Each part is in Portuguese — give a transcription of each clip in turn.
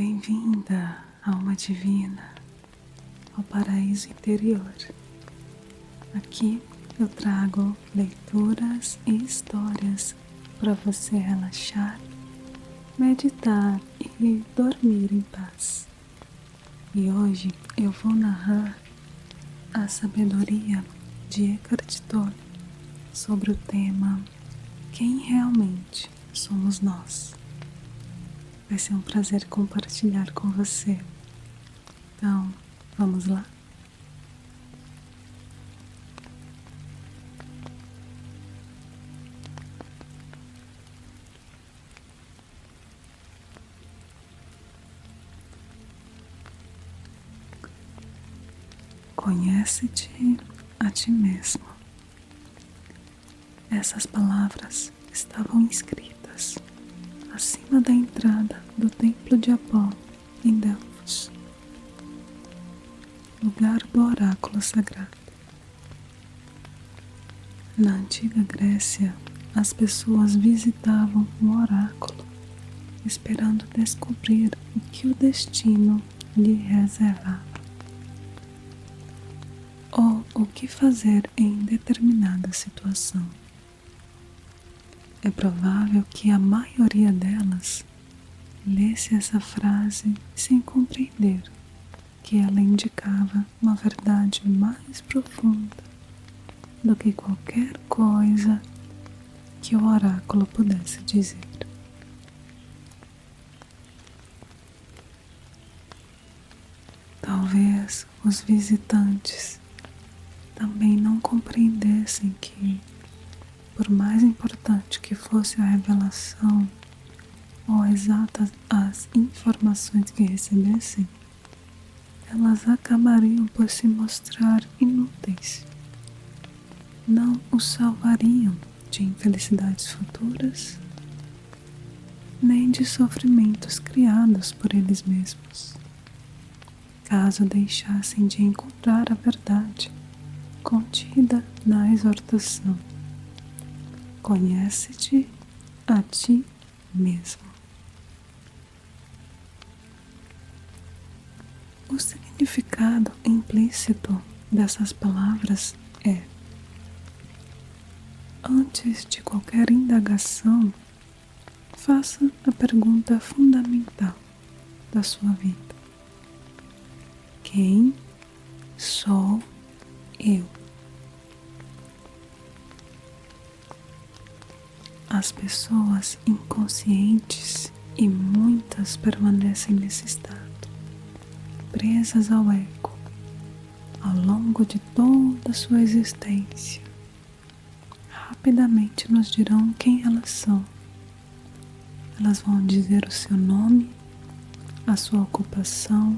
Bem-vinda, alma divina, ao paraíso interior. Aqui eu trago leituras e histórias para você relaxar, meditar e dormir em paz. E hoje eu vou narrar a sabedoria de Eckhart Tolle sobre o tema Quem realmente somos nós. Vai ser um prazer compartilhar com você. Então, vamos lá? Conhece-te a ti mesmo. Essas palavras estavam escritas acima da entrada do templo de Apolo em Delfos, lugar do oráculo sagrado. Na antiga Grécia, as pessoas visitavam o oráculo esperando descobrir o que o destino lhe reservava, ou o que fazer em determinada situação. É provável que a maioria delas lesse essa frase sem compreender que ela indicava uma verdade mais profunda do que qualquer coisa que o oráculo pudesse dizer. Talvez os visitantes também não compreendessem que, por mais importante que fosse a revelação ou exatas as informações que recebessem, elas acabariam por se mostrar inúteis. Não os salvariam de infelicidades futuras, nem de sofrimentos criados por eles mesmos, caso deixassem de encontrar a verdade contida na exortação. Conhece-te a ti mesmo. O significado implícito dessas palavras é: antes de qualquer indagação, faça a pergunta fundamental da sua vida: quem sou eu? As pessoas inconscientes, e muitas permanecem nesse estado, presas ao ego, ao longo de toda a sua existência, rapidamente nos dirão quem elas são. Elas vão dizer o seu nome, a sua ocupação,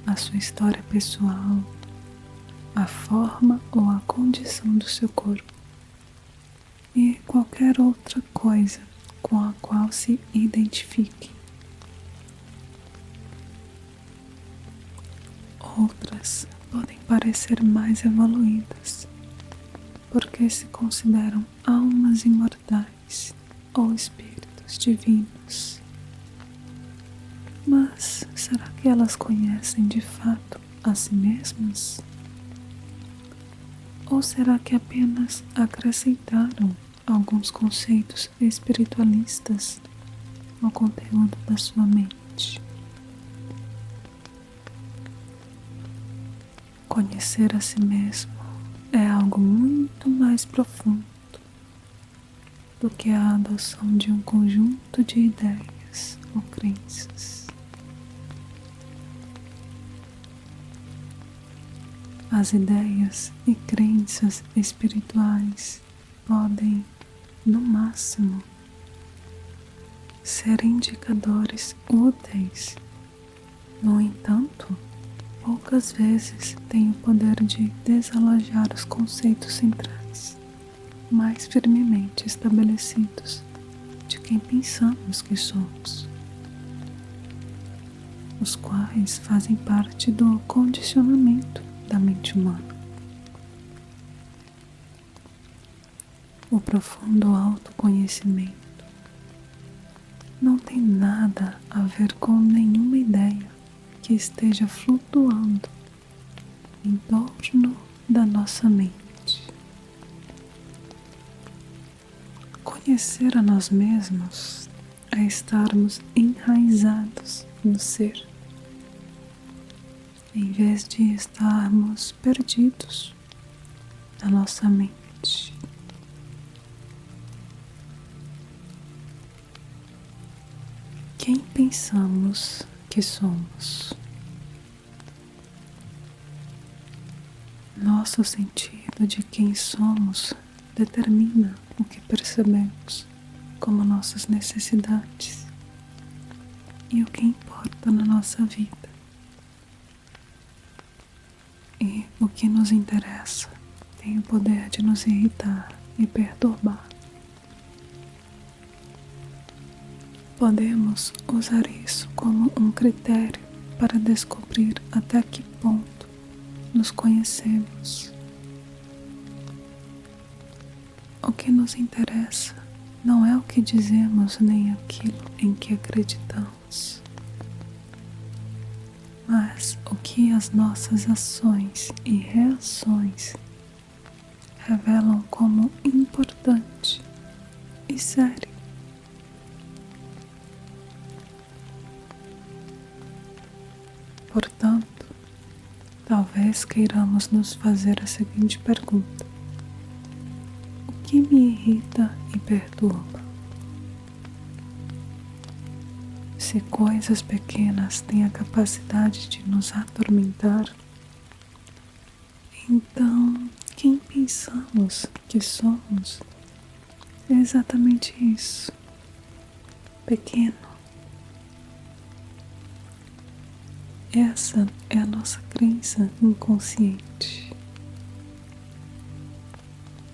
a sua história pessoal, a forma ou a condição do seu corpo e qualquer outra coisa com a qual se identifique. Outras podem parecer mais evoluídas, porque se consideram almas imortais ou espíritos divinos. Mas será que elas conhecem de fato a si mesmas? Ou será que apenas acrescentaram alguns conceitos espiritualistas ao conteúdo da sua mente? Conhecer a si mesmo é algo muito mais profundo do que a adoção de um conjunto de ideias ou crenças. As ideias e crenças espirituais podem, no máximo, ser indicadores úteis. No entanto, poucas vezes têm o poder de desalojar os conceitos centrais, mais firmemente estabelecidos, de quem pensamos que somos, os quais fazem parte do condicionamento da mente humana. O profundo autoconhecimento não tem nada nada a ver com nenhuma ideia que esteja flutuando em torno da nossa mente. Conhecer a nós mesmos é estarmos enraizados no ser, em vez de estarmos perdidos na nossa mente. Quem pensamos que somos? Nosso sentido de quem somos determina o que percebemos como nossas necessidades e o que importa na nossa vida. E o que nos interessa tem o poder de nos irritar e perturbar. Podemos usar isso como um critério para descobrir até que ponto nos conhecemos. O que nos interessa não é o que dizemos nem aquilo em que acreditamos, mas o que as nossas ações e reações revelam como importante e sério. Portanto, talvez queiramos nos fazer a seguinte pergunta: o que me irrita e perturba? Se coisas pequenas têm a capacidade de nos atormentar, então quem pensamos que somos é exatamente isso: pequeno. Essa é a nossa crença inconsciente.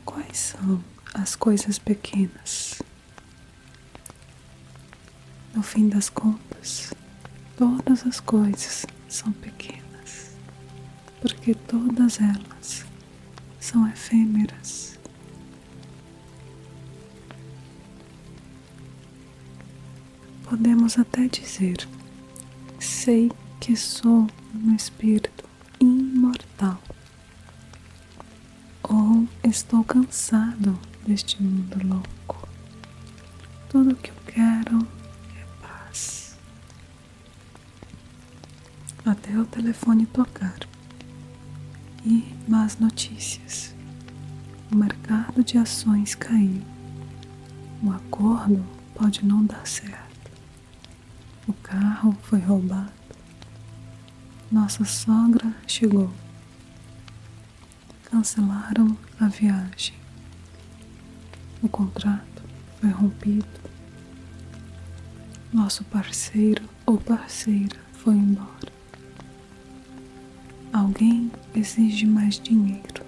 Quais são as coisas pequenas? No fim das contas, todas as coisas são pequenas, porque todas elas são efêmeras. Podemos até dizer: sei que sou um espírito imortal, ou estou cansado deste mundo louco. Tudo o que eu quero é paz. Até o telefone tocar e más notícias. O mercado de ações caiu. O acordo pode não dar certo. O carro foi roubado. Nossa sogra chegou. Cancelaram a viagem. O contrato foi rompido. Nosso parceiro ou parceira foi embora. Alguém exige mais dinheiro.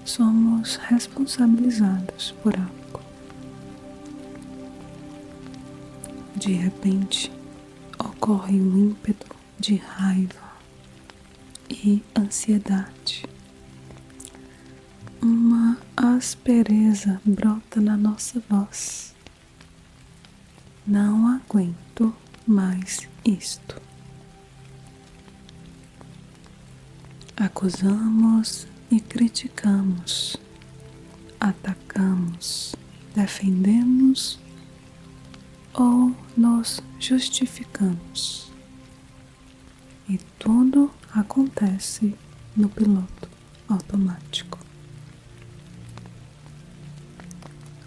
Somos responsabilizados por algo. De repente, ocorre um ímpeto de raiva e ansiedade. Uma aspereza brota na nossa voz. Não aguento mais isto. Acusamos e criticamos, atacamos, defendemos ou nos justificamos. E tudo acontece no piloto automático.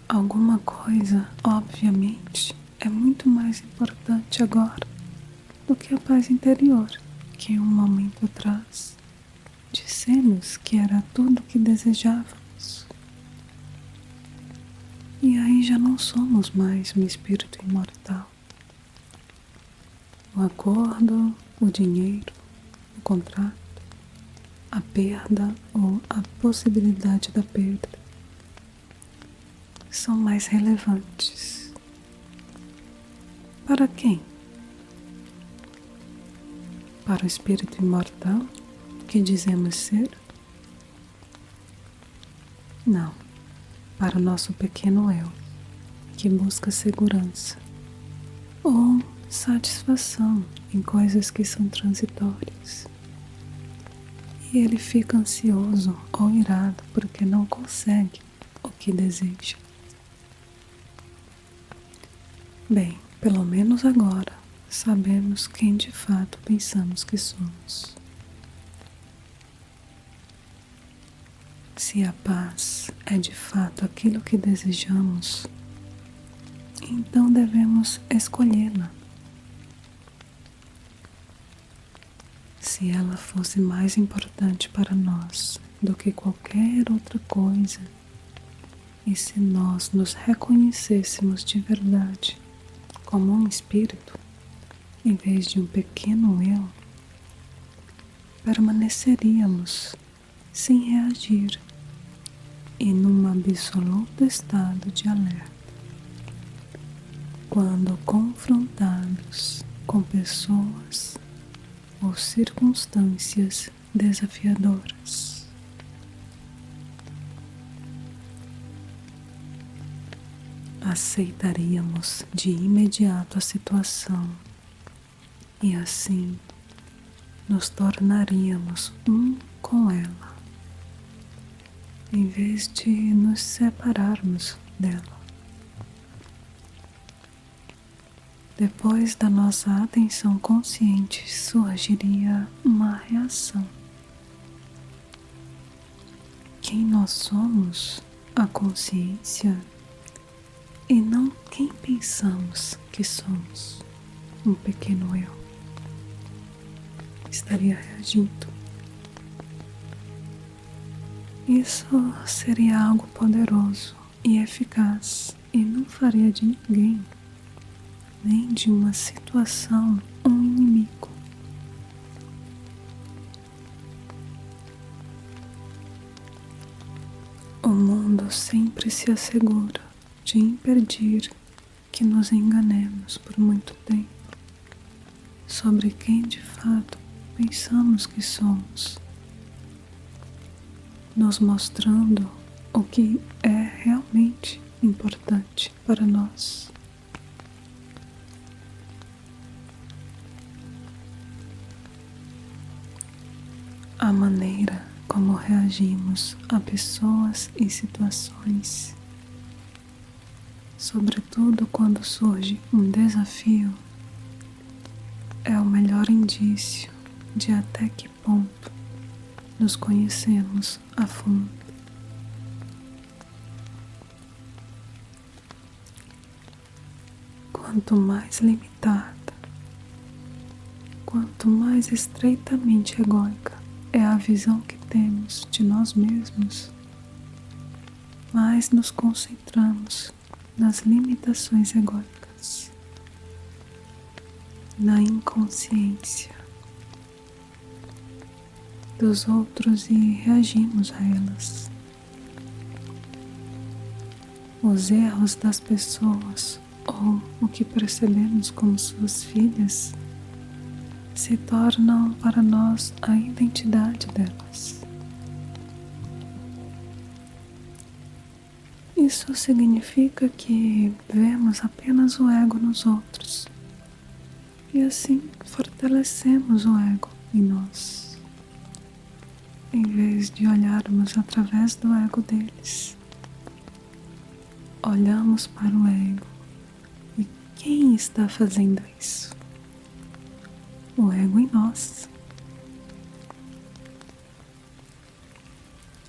Alguma coisa, obviamente, é muito mais importante agora do que a paz interior que um momento atrás dissemos que era tudo o que desejávamos. E aí já não somos mais um espírito imortal. O acordo, o dinheiro, o contrato, a perda ou a possibilidade da perda são mais relevantes. Para quem? Para o espírito imortal que dizemos ser? Não, para o nosso pequeno eu, que busca segurança, ou satisfação em coisas que são transitórias. E ele fica ansioso ou irado porque não consegue o que deseja. Bem, pelo menos agora sabemos quem de fato pensamos que somos. Se a paz é de fato aquilo que desejamos, então devemos escolhê-la. Se ela fosse mais importante para nós do que qualquer outra coisa, e se nós nos reconhecêssemos de verdade como um espírito, em vez de um pequeno eu, permaneceríamos sem reagir e num absoluto estado de alerta quando confrontados com pessoas ou circunstâncias desafiadoras. Aceitaríamos de imediato a situação e assim nos tornaríamos um com ela, em vez de nos separarmos dela. Depois da nossa atenção consciente surgiria uma reação. Quem nós somos, a consciência, e não quem pensamos que somos, um pequeno eu, estaria reagindo. Isso seria algo poderoso e eficaz e não faria de ninguém, nem de uma situação, um inimigo. O mundo sempre se assegura de impedir que nos enganemos por muito tempo sobre quem de fato pensamos que somos, nos mostrando o que é realmente importante para nós. A maneira como reagimos a pessoas e situações, sobretudo quando surge um desafio, é o melhor indício de até que ponto nos conhecemos a fundo. Quanto mais limitada, quanto mais estreitamente egóica é a visão que temos de nós mesmos, mais nos concentramos nas limitações egóicas, na inconsciência dos outros e reagimos a elas. Os erros das pessoas ou o que percebemos como suas filhas se tornam para nós a identidade delas. Isso significa que vemos apenas o ego nos outros e assim fortalecemos o ego em nós, em vez de olharmos através do ego deles. Olhamos para o ego e quem está fazendo isso? O ego em nós.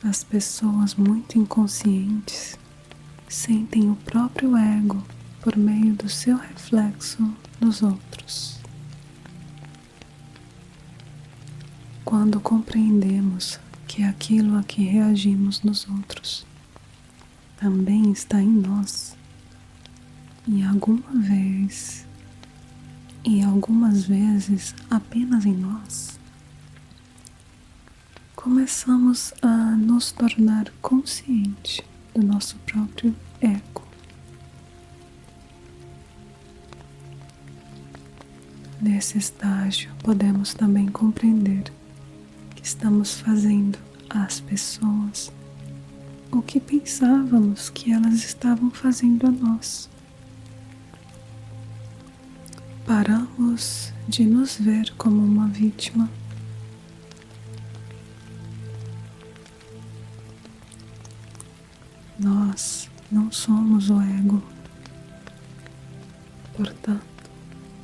As pessoas muito inconscientes sentem o próprio ego por meio do seu reflexo nos outros. Quando compreendemos que aquilo a que reagimos nos outros também está em nós, e algumas vezes apenas em nós, começamos a nos tornar conscientes do nosso próprio ego. Nesse estágio, podemos também compreender que estamos fazendo às pessoas o que pensávamos que elas estavam fazendo a nós. paramos de nos ver como uma vítima. Nós não somos o ego. Portanto,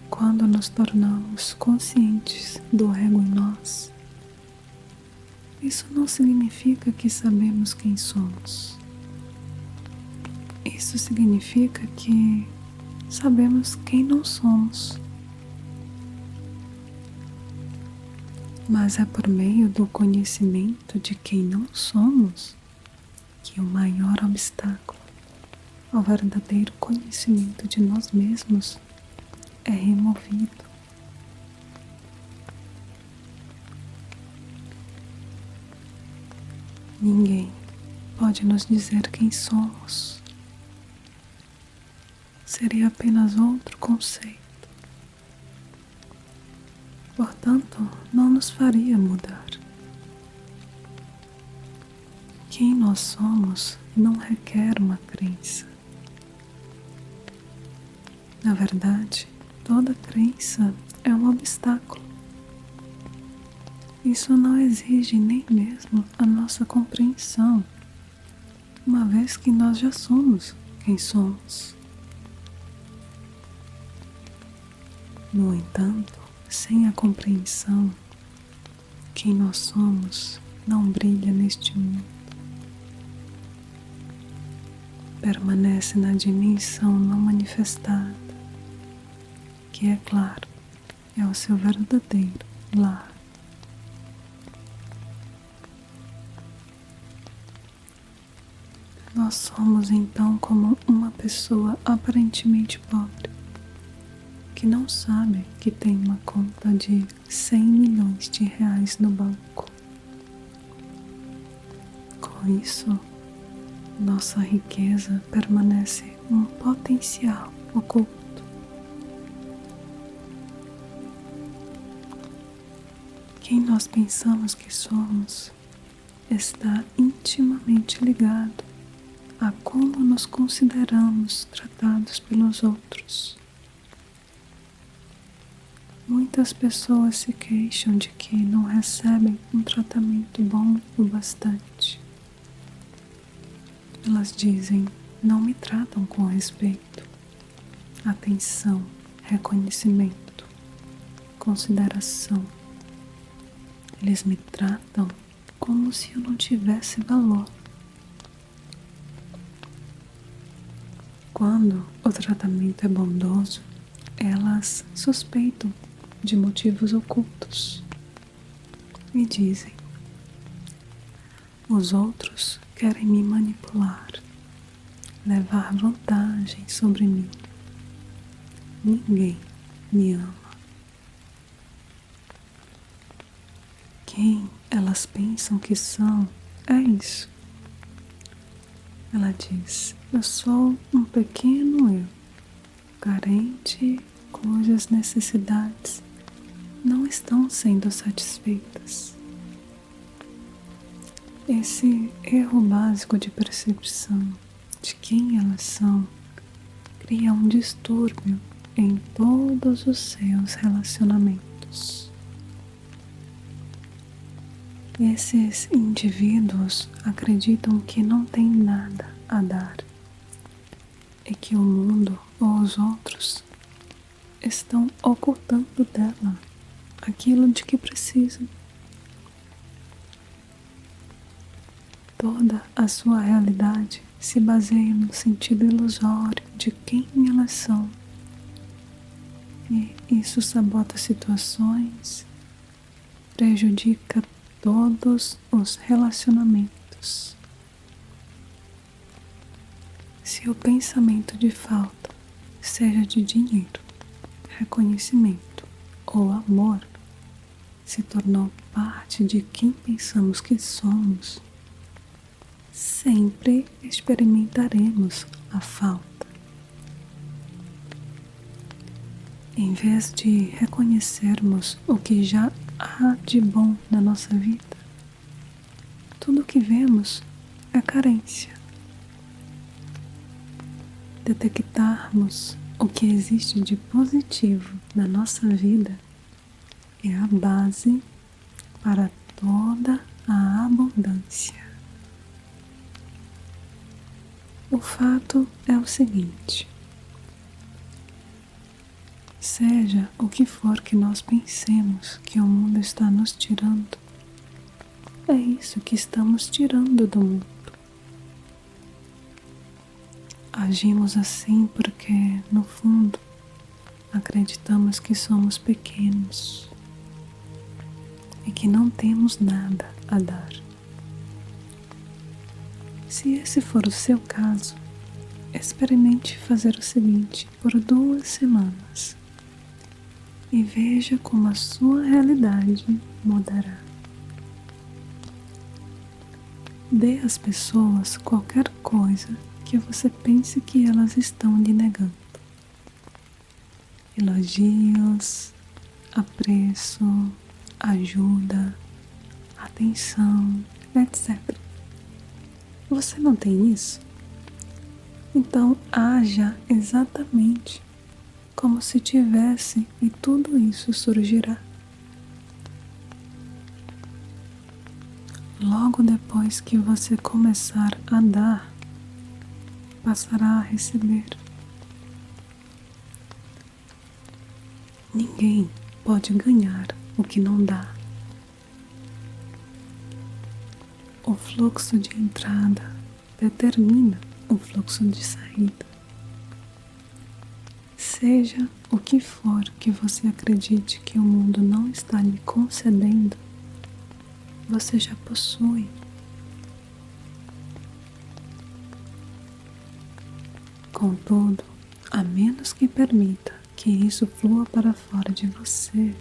quando nos tornamos conscientes do ego em nós, isso não significa que sabemos quem somos. Isso significa que sabemos quem não somos. Mas é por meio do conhecimento de quem não somos que o maior obstáculo ao verdadeiro conhecimento de nós mesmos é removido. Ninguém pode nos dizer quem somos. Seria apenas outro conceito. Portanto, não nos faria mudar. Quem nós somos não requer uma crença. Na verdade, toda crença é um obstáculo. Isso não exige nem mesmo a nossa compreensão, uma vez que nós já somos quem somos. No entanto, sem a compreensão, quem nós somos não brilha neste mundo. Permanece na dimensão não manifestada, que é claro, é o seu verdadeiro lar. Nós somos então como uma pessoa aparentemente pobre, que não sabe que tem uma conta de 100 milhões de reais no banco. Com isso, nossa riqueza permanece um potencial oculto. Quem nós pensamos que somos está intimamente ligado a como nos consideramos tratados pelos outros. Muitas pessoas se queixam de que não recebem um tratamento bom o bastante. Elas dizem, não me tratam com respeito, atenção, reconhecimento, consideração. Eles me tratam como se eu não tivesse valor. Quando o tratamento é bondoso, elas suspeitam de motivos ocultos e dizem: os outros querem me manipular, levar vantagem sobre mim. Ninguém me ama. Quem elas pensam que são é isso. Ela diz: eu sou um pequeno eu, carente, cujas necessidades não estão sendo satisfeitas. Esse erro básico de percepção de quem elas são cria um distúrbio em todos os seus relacionamentos. Esses indivíduos acreditam que não têm nada a dar e que o mundo ou os outros estão ocultando dela aquilo de que precisam. Toda a sua realidade se baseia no sentido ilusório de quem elas são. E isso sabota situações, prejudica todos os relacionamentos. Se o pensamento de falta, seja de dinheiro, reconhecimento ou amor, se tornou parte de quem pensamos que somos, sempre experimentaremos a falta. Em vez de reconhecermos o que já há de bom na nossa vida, tudo o que vemos é carência. Detectarmos o que existe de positivo na nossa vida é a base para toda a abundância. O fato é o seguinte: seja o que for que nós pensemos que o mundo está nos tirando, é isso que estamos tirando do mundo. Agimos assim porque, no fundo, acreditamos que somos pequenos e que não temos nada a dar. Se esse for o seu caso, experimente fazer o seguinte por 2 semanas e veja como a sua realidade mudará. Dê às pessoas qualquer coisa que você pense que elas estão lhe negando. Elogios, apreço, ajuda, atenção, etc. Você não tem isso? Então haja exatamente como se tivesse e tudo isso surgirá. Logo depois que você começar a dar, passará a receber. Ninguém pode ganhar o que não dá. O fluxo de entrada determina o fluxo de saída. Seja o que for que você acredite que o mundo não está lhe concedendo, você já possui. Contudo, a menos que permita que isso flua para fora de você,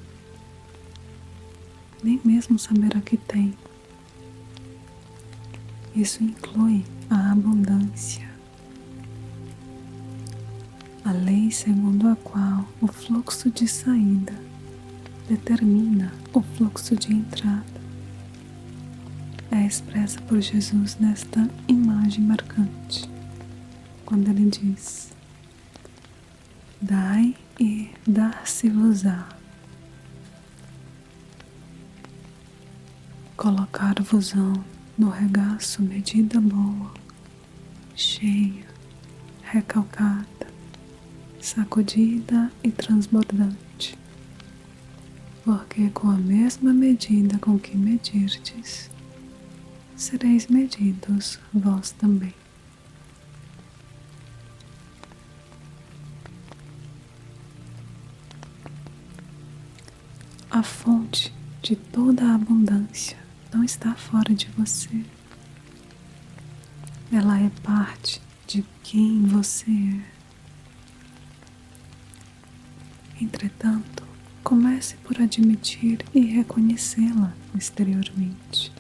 nem mesmo saberá que tem. Isso inclui a abundância, a lei segundo a qual o fluxo de saída determina o fluxo de entrada. É expressa por Jesus nesta imagem marcante, quando ele diz: dai e dar-se-vos-á. Colocar-vos-ão no regaço medida boa, cheia, recalcada, sacudida e transbordante. Porque com a mesma medida com que medirdes, sereis medidos vós também. A fonte de toda a abundância não está fora de você. Ela é parte de quem você é. Entretanto, comece por admitir e reconhecê-la exteriormente.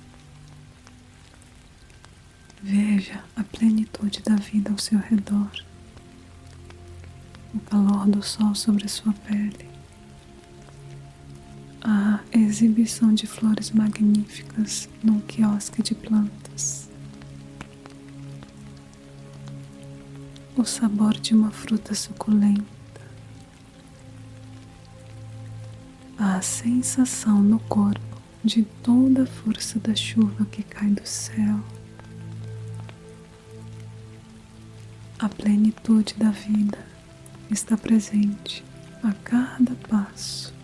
Veja a plenitude da vida ao seu redor, o calor do sol sobre a sua pele, a exibição de flores magníficas num quiosque de plantas, o sabor de uma fruta suculenta, a sensação no corpo de toda a força da chuva que cai do céu, a plenitude da vida está presente a cada passo.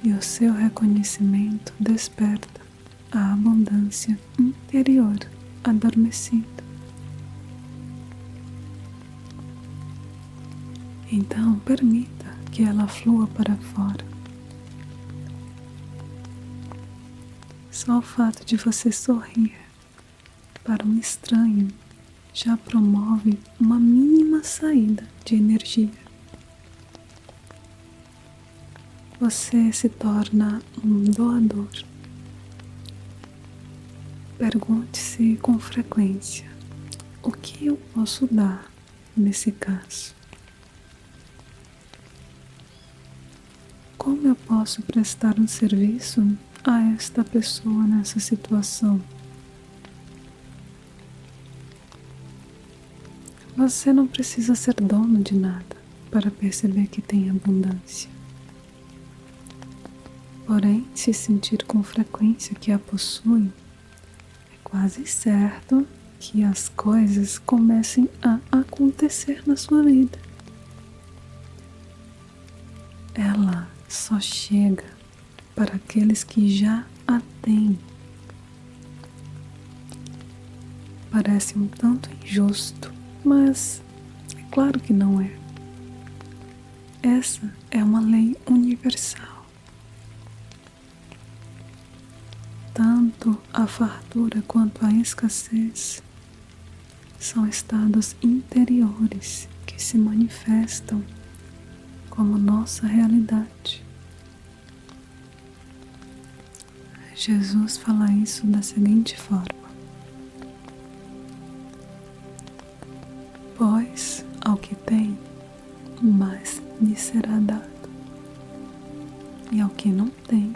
E o seu reconhecimento desperta a abundância interior adormecida. Então permita que ela flua para fora. Só o fato de você sorrir para um estranho já promove uma mínima saída de energia. Você se torna um doador. Pergunte-se com frequência: o que eu posso dar nesse caso? Como eu posso prestar um serviço a esta pessoa nessa situação? Você não precisa ser dono de nada para perceber que tem abundância. Porém, se sentir com frequência que a possui, é quase certo que as coisas comecem a acontecer na sua vida. Ela só chega para aqueles que já a têm. Parece um tanto injusto, mas é claro que não é. Essa é uma lei universal. Tanto a fartura quanto a escassez são estados interiores que se manifestam como nossa realidade. Jesus fala isso da seguinte forma: pois ao que tem, mais lhe será dado, e ao que não tem,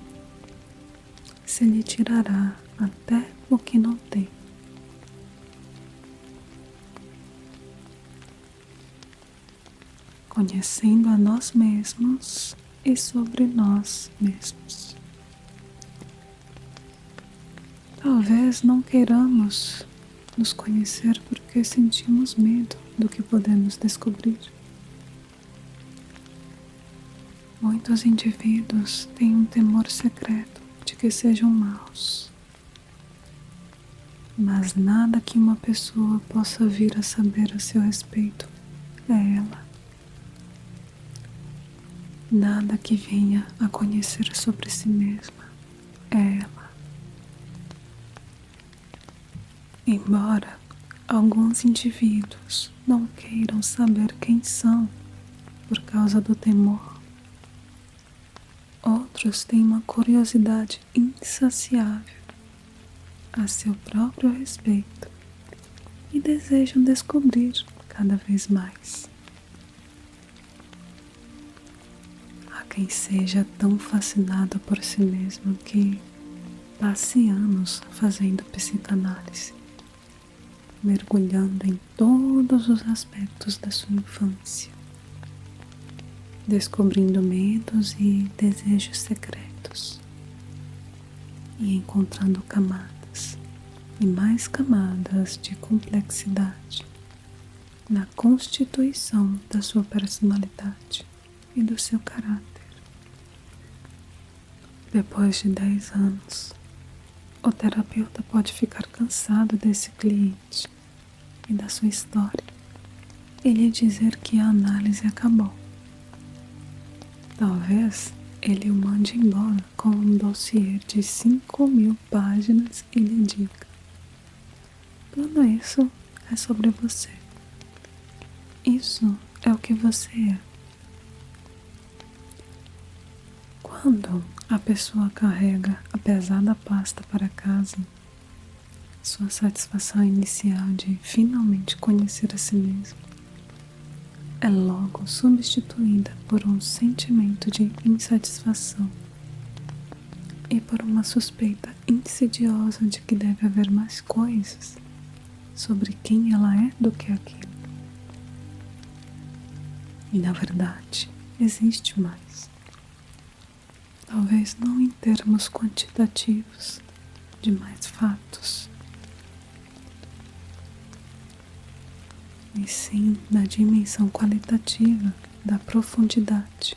se lhe tirará até o que não tem. Conhecendo a nós mesmos e sobre nós mesmos. Talvez não queiramos nos conhecer porque sentimos medo do que podemos descobrir. Muitos indivíduos têm um temor secreto de que sejam maus. Mas nada que uma pessoa possa vir a saber a seu respeito é ela. Nada que venha a conhecer sobre si mesma é ela. Embora alguns indivíduos não queiram saber quem são por causa do temor, outros têm uma curiosidade insaciável a seu próprio respeito e desejam descobrir cada vez mais. Há quem seja tão fascinado por si mesmo que passe anos fazendo psicanálise, mergulhando em todos os aspectos da sua infância, descobrindo medos e desejos secretos e encontrando camadas e mais camadas de complexidade na constituição da sua personalidade e do seu caráter. Depois de 10 anos, o terapeuta pode ficar cansado desse cliente e da sua história e lhe dizer que a análise acabou. Talvez ele o mande embora com um dossiê de 5.000 páginas e lhe diga: tudo isso é sobre você. Isso é o que você é. Quando a pessoa carrega a pesada pasta para casa, sua satisfação inicial de finalmente conhecer a si mesmo é logo substituída por um sentimento de insatisfação e por uma suspeita insidiosa de que deve haver mais coisas sobre quem ela é do que aquilo. E na verdade, existe mais. Talvez não em termos quantitativos de mais fatos, e sim na dimensão qualitativa da profundidade.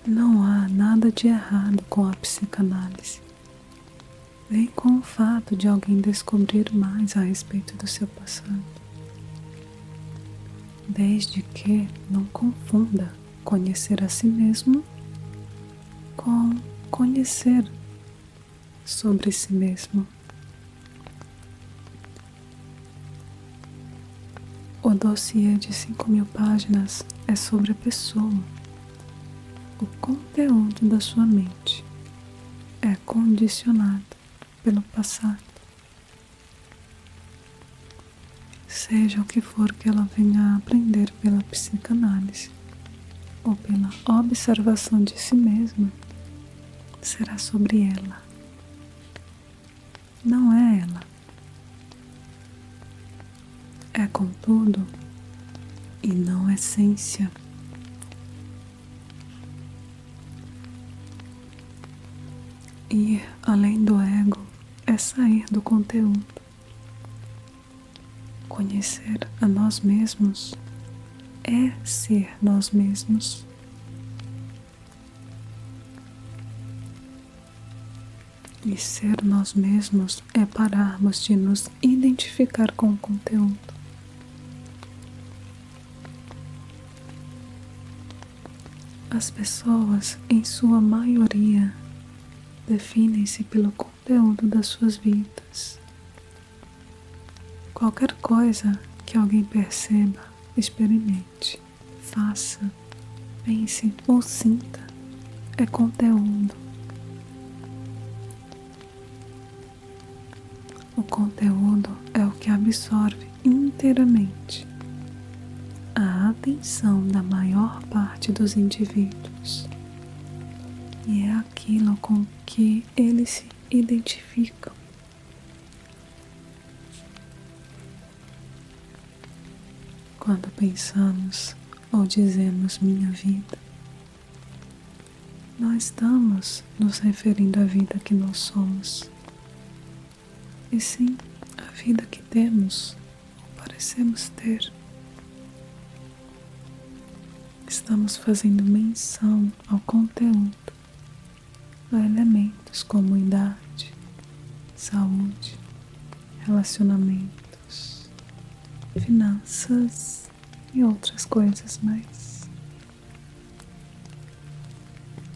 Não há nada de errado com a psicanálise, nem com o fato de alguém descobrir mais a respeito do seu passado, desde que não confunda conhecer a si mesmo com conhecer sobre si mesmo. O dossiê de 5.000 páginas é sobre a pessoa. O conteúdo da sua mente é condicionado pelo passado. Seja o que for que ela venha a aprender pela psicanálise ou pela observação de si mesma, será sobre ela. Não é ela. É contudo e não essência. Ir além do ego é sair do conteúdo. Conhecer a nós mesmos é ser nós mesmos. E ser nós mesmos é pararmos de nos identificar com o conteúdo. As pessoas, em sua maioria, definem-se pelo conteúdo das suas vidas. Qualquer coisa que alguém perceba, experimente, faça, pense ou sinta é conteúdo. O conteúdo é o que absorve inteiramente a atenção da maior parte dos indivíduos e é aquilo com que eles se identificam. Quando pensamos ou dizemos minha vida, nós estamos nos referindo à vida que nós somos, e sim a vida que temos ou parecemos ter. Estamos fazendo menção ao conteúdo, a elementos como idade, saúde, relacionamentos, finanças e outras coisas mais.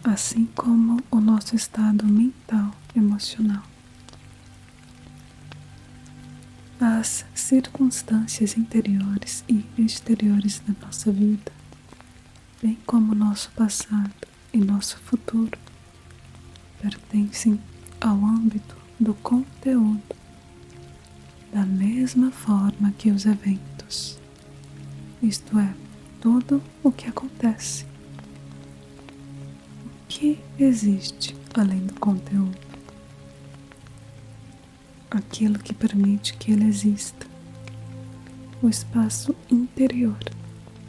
Assim como o nosso estado mental, emocional. As circunstâncias interiores e exteriores da nossa vida, bem como nosso passado e nosso futuro, pertencem ao âmbito do conteúdo, da mesma forma que os eventos, isto é, tudo o que acontece. O que existe além do conteúdo? Aquilo que permite que ele exista, o espaço interior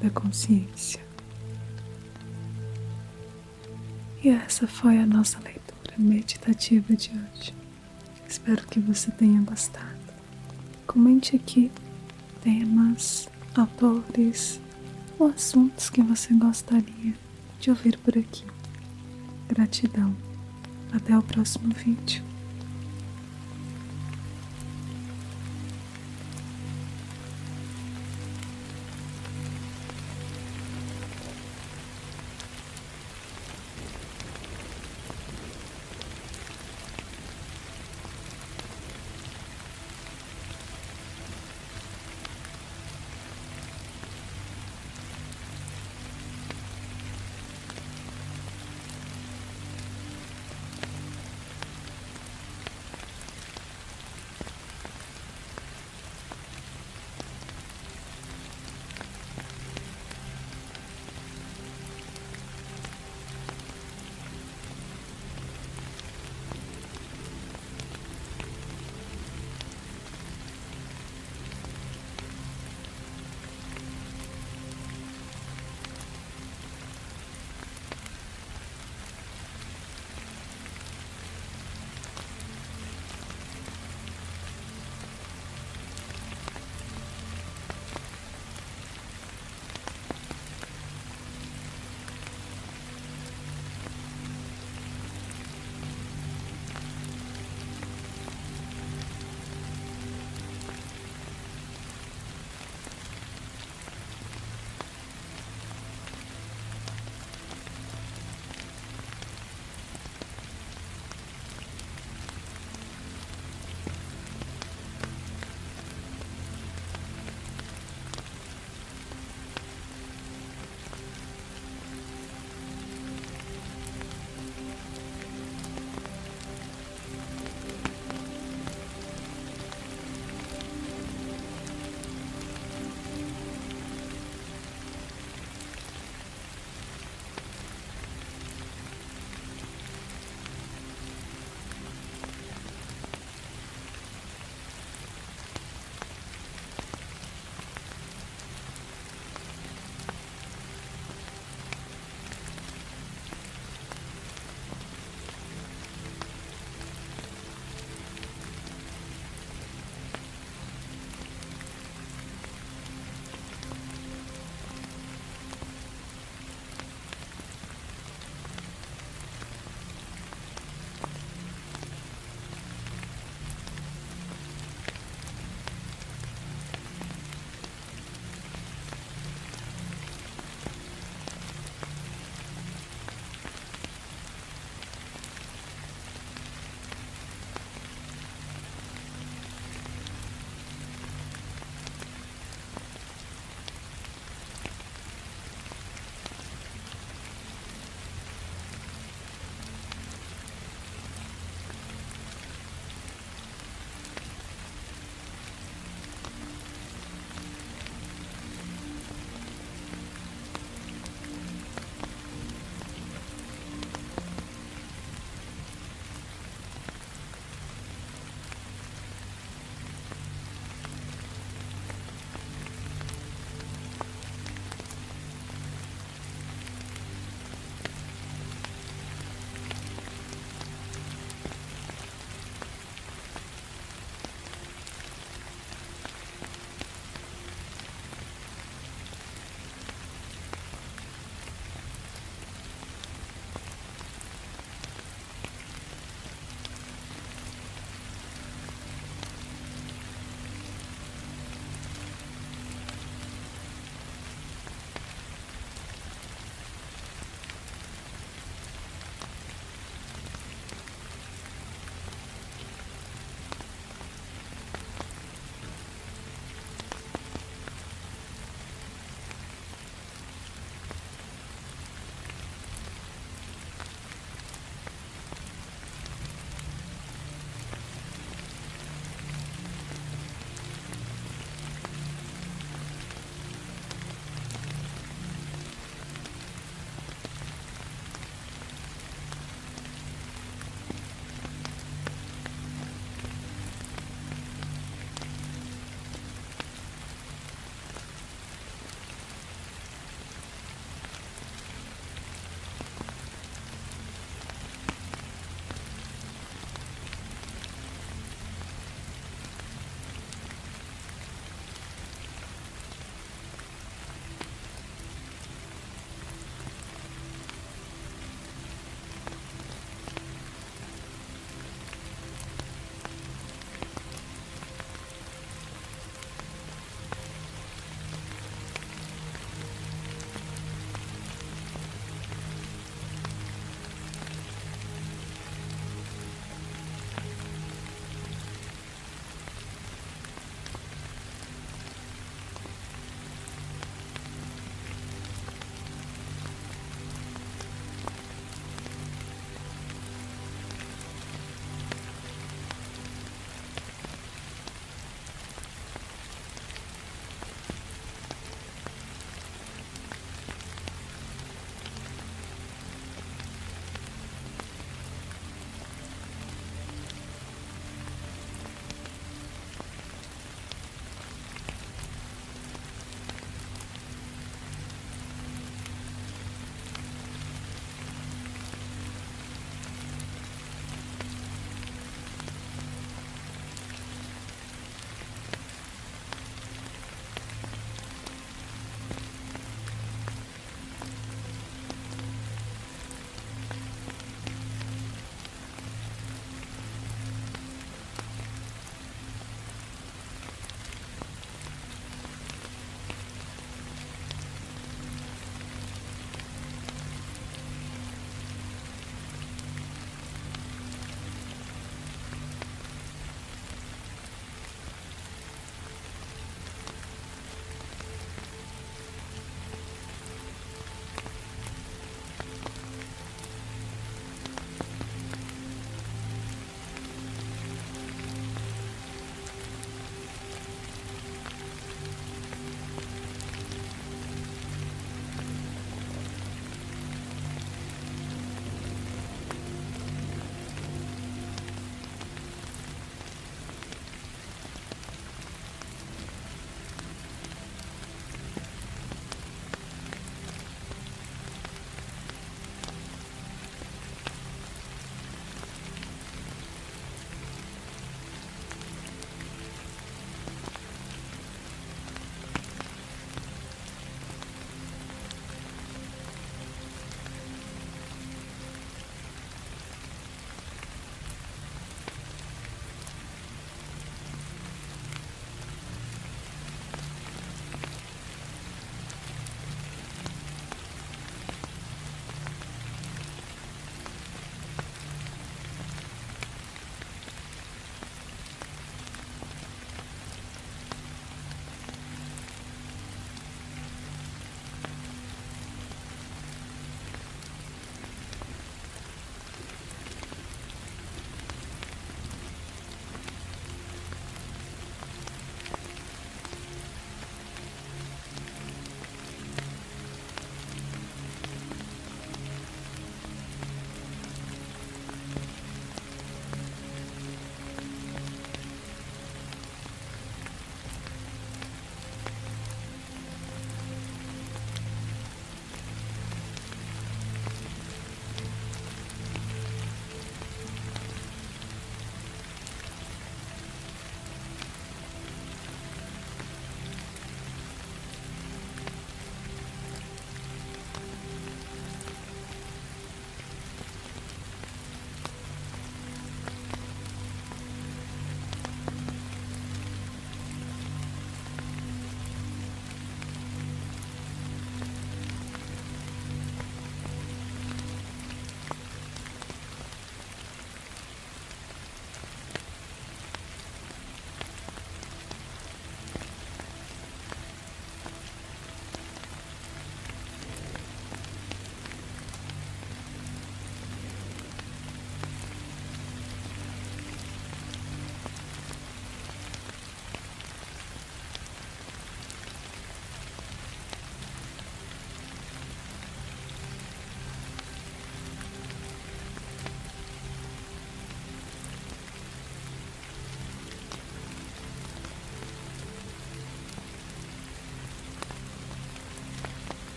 da consciência. E essa foi a nossa leitura meditativa de hoje. Espero que você tenha gostado. Comente aqui temas, autores ou assuntos que você gostaria de ouvir por aqui. Gratidão. Até o próximo vídeo.